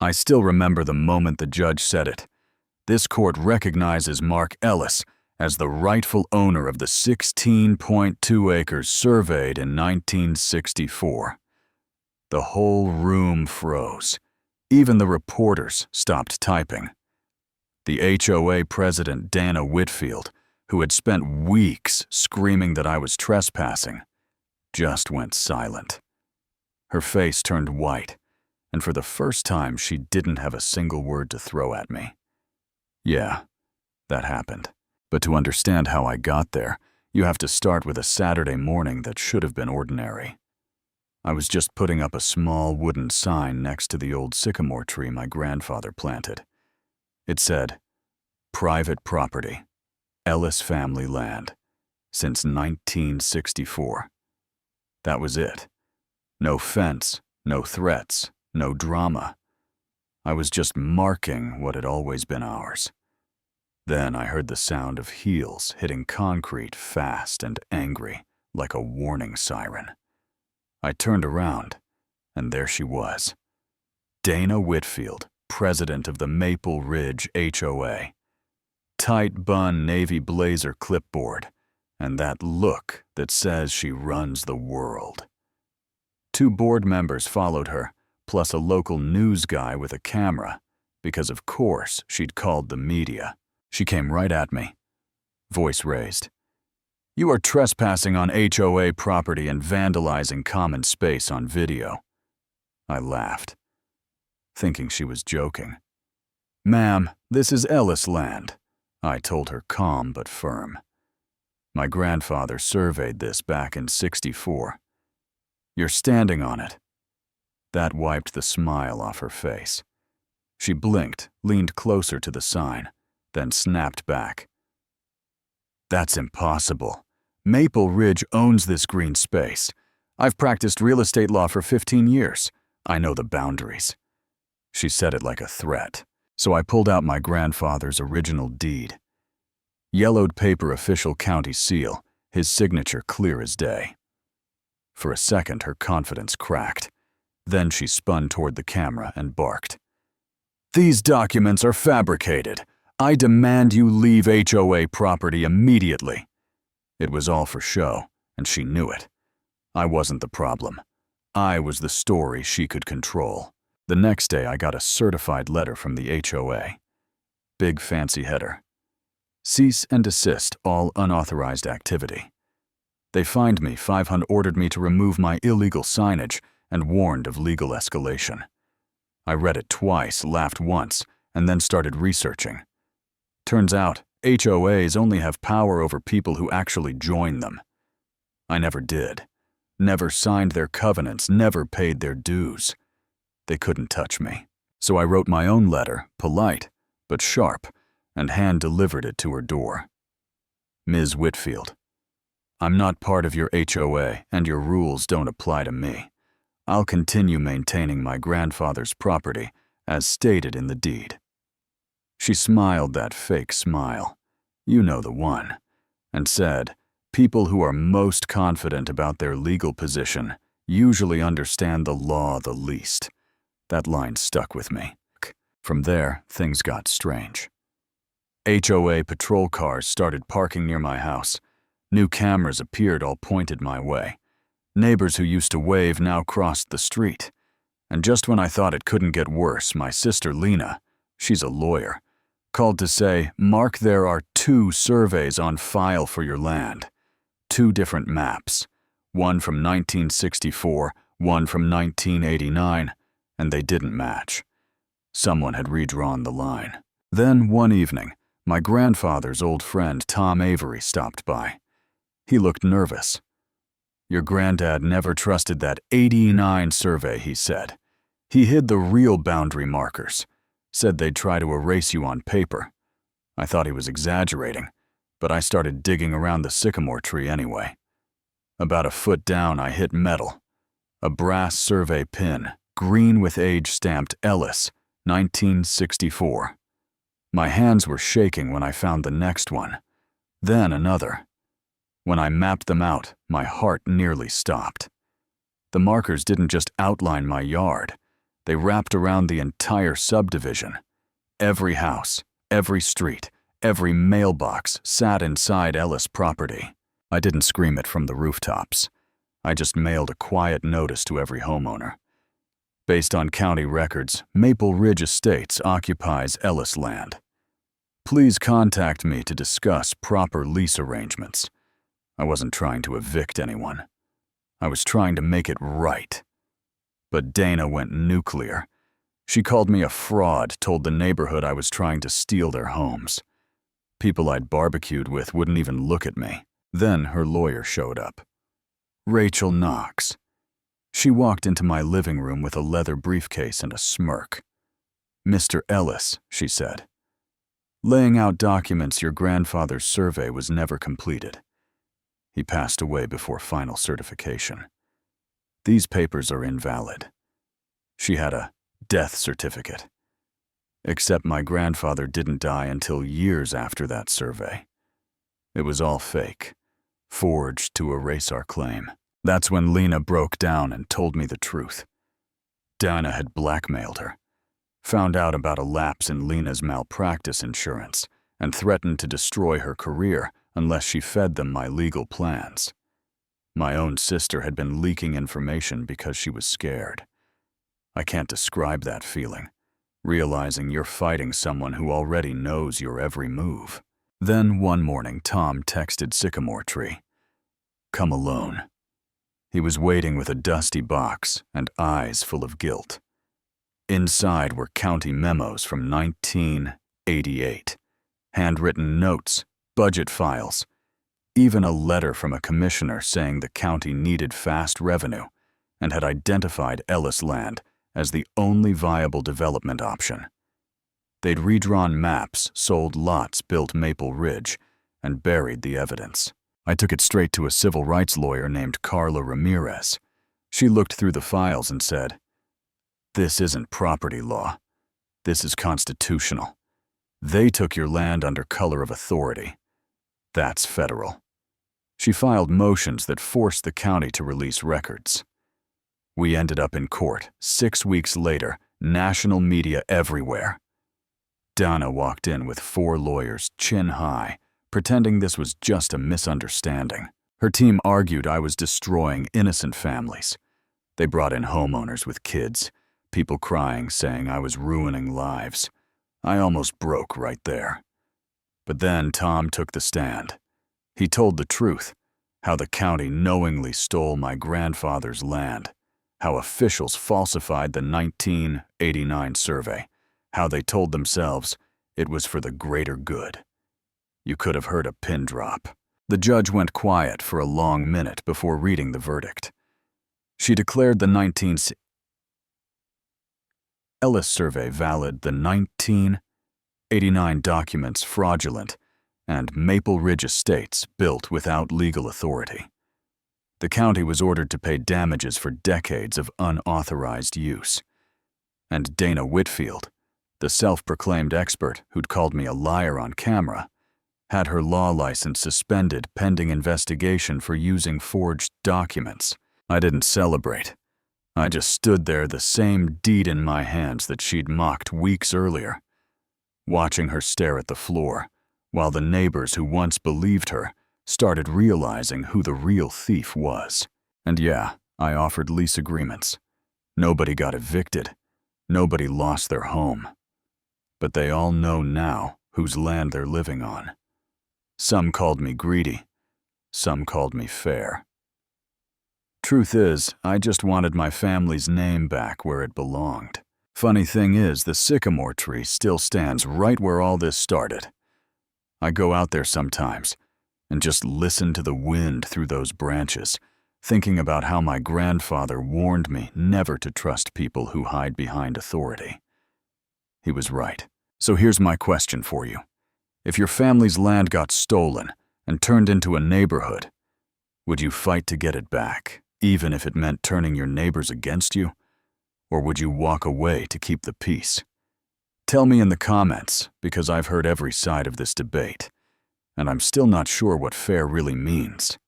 I still remember the moment the judge said it. This court recognizes Mark Ellis as the rightful owner of the 16.2 acres surveyed in 1964. The whole room froze. Even the reporters stopped typing. The HOA president, Dana Whitfield, who had spent weeks screaming that I was trespassing, just went silent. Her face turned white, and for the first time she didn't have a single word to throw at me. Yeah, that happened. But to understand how I got there, you have to start with a Saturday morning that should have been ordinary. I was just putting up a small wooden sign next to the old sycamore tree my grandfather planted. It said, "Private property, Ellis family land, since 1964. That was it. No fence, no threats, no drama. I was just marking what had always been ours. Then I heard the sound of heels hitting concrete fast and angry, like a warning siren. I turned around, and there she was. Dana Whitfield, president of the Maple Ridge HOA. Tight bun navy blazer clipboard, and that look that says she runs the world. 2 board members followed her, plus a local news guy with a camera, because of course she'd called the media. She came right at me, voice raised. "You are trespassing on HOA property and vandalizing common space on video." I laughed, thinking she was joking. "Ma'am, this is Ellis land," I told her, calm but firm. "My grandfather surveyed this back in '64. You're standing on it." That wiped the smile off her face. She blinked, leaned closer to the sign, then snapped back. "That's impossible. Maple Ridge owns this green space. I've practiced real estate law for 15 years. I know the boundaries." She said it like a threat, so I pulled out my grandfather's original deed. Yellowed paper official county seal, his signature clear as day. For a second, her confidence cracked. Then she spun toward the camera and barked. "These documents are fabricated. I demand you leave HOA property immediately." It was all for show, and she knew it. I wasn't the problem. I was the story she could control. The next day, I got a certified letter from the HOA. Big fancy header. "Cease and desist all unauthorized activity." They fined me $500, ordered me to remove my illegal signage, and warned of legal escalation. I read it twice, laughed once, and then started researching. Turns out, HOAs only have power over people who actually join them. I never did. Never signed their covenants, never paid their dues. They couldn't touch me. So I wrote my own letter, polite, but sharp, and hand-delivered it to her door. "Ms. Whitfield, I'm not part of your HOA, and your rules don't apply to me. I'll continue maintaining my grandfather's property, as stated in the deed." She smiled that fake smile, you know the one, and said, "People who are most confident about their legal position usually understand the law the least." That line stuck with me. From there, things got strange. HOA patrol cars started parking near my house. New cameras appeared, all pointed my way. Neighbors who used to wave now crossed the street. And just when I thought it couldn't get worse, my sister Lena, she's a lawyer, called to say, "Mark, there are 2 surveys on file for your land. 2 different maps. One from 1964, one from 1989, and they didn't match. Someone had redrawn the line." Then, one evening, my grandfather's old friend Tom Avery stopped by. He looked nervous. "Your granddad never trusted that '89 survey," he said. "He hid the real boundary markers. Said they'd try to erase you on paper." I thought he was exaggerating, but I started digging around the sycamore tree anyway. About a foot down, I hit metal. A brass survey pin, green with age stamped Ellis, 1964. My hands were shaking when I found the next one, then another. When I mapped them out, my heart nearly stopped. The markers didn't just outline my yard. They wrapped around the entire subdivision. Every house, every street, every mailbox sat inside Ellis property. I didn't scream it from the rooftops. I just mailed a quiet notice to every homeowner. Based on county records, Maple Ridge Estates occupies Ellis land. Please contact me to discuss proper lease arrangements. I wasn't trying to evict anyone. I was trying to make it right. But Dana went nuclear. She called me a fraud, told the neighborhood I was trying to steal their homes. People I'd barbecued with wouldn't even look at me. Then her lawyer showed up. Rachel Knox. She walked into my living room with a leather briefcase and a smirk. "Mr. Ellis," she said, "laying out documents your grandfather's survey was never completed. He passed away before final certification. These papers are invalid." She had a death certificate. Except my grandfather didn't die until years after that survey. It was all fake, forged to erase our claim. That's when Lena broke down and told me the truth. Dana had blackmailed her, found out about a lapse in Lena's malpractice insurance, and threatened to destroy her career unless she fed them my legal plans. My own sister had been leaking information because she was scared. I can't describe that feeling, realizing you're fighting someone who already knows your every move. Then one morning, Tom texted Sycamore Tree, "Come alone." He was waiting with a dusty box and eyes full of guilt. Inside were county memos from 1988, handwritten notes, budget files, even a letter from a commissioner saying the county needed fast revenue and had identified Ellis land as the only viable development option. They'd redrawn maps, sold lots built Maple Ridge, and buried the evidence. I took it straight to a civil rights lawyer named Carla Ramirez. She looked through the files and said, "This isn't property law. This is constitutional. They took your land under color of authority. That's federal." She filed motions that forced the county to release records. We ended up in court 6 weeks later, national media everywhere. Donna walked in with 4 lawyers, chin high, pretending this was just a misunderstanding. Her team argued I was destroying innocent families. They brought in homeowners with kids, people crying, saying I was ruining lives. I almost broke right there. But then Tom took the stand. He told the truth, how the county knowingly stole my grandfather's land, how officials falsified the 1989 survey, how they told themselves it was for the greater good. You could have heard a pin drop. The judge went quiet for a long minute before reading the verdict. She declared the Ellis survey valid, the 1989 documents fraudulent, and Maple Ridge Estates built without legal authority. The county was ordered to pay damages for decades of unauthorized use. And Dana Whitfield, the self-proclaimed expert who'd called me a liar on camera, had her law license suspended pending investigation for using forged documents. I didn't celebrate. I just stood there, the same deed in my hands that she'd mocked weeks earlier, watching her stare at the floor, while the neighbors who once believed her started realizing who the real thief was. And yeah, I offered lease agreements. Nobody got evicted. Nobody lost their home. But they all know now whose land they're living on. Some called me greedy. Some called me fair. Truth is, I just wanted my family's name back where it belonged. Funny thing is, the sycamore tree still stands right where all this started. I go out there sometimes and just listen to the wind through those branches, thinking about how my grandfather warned me never to trust people who hide behind authority. He was right. So here's my question for you. If your family's land got stolen and turned into a neighborhood, would you fight to get it back, even if it meant turning your neighbors against you? Or would you walk away to keep the peace? Tell me in the comments, because I've heard every side of this debate, and I'm still not sure what fair really means.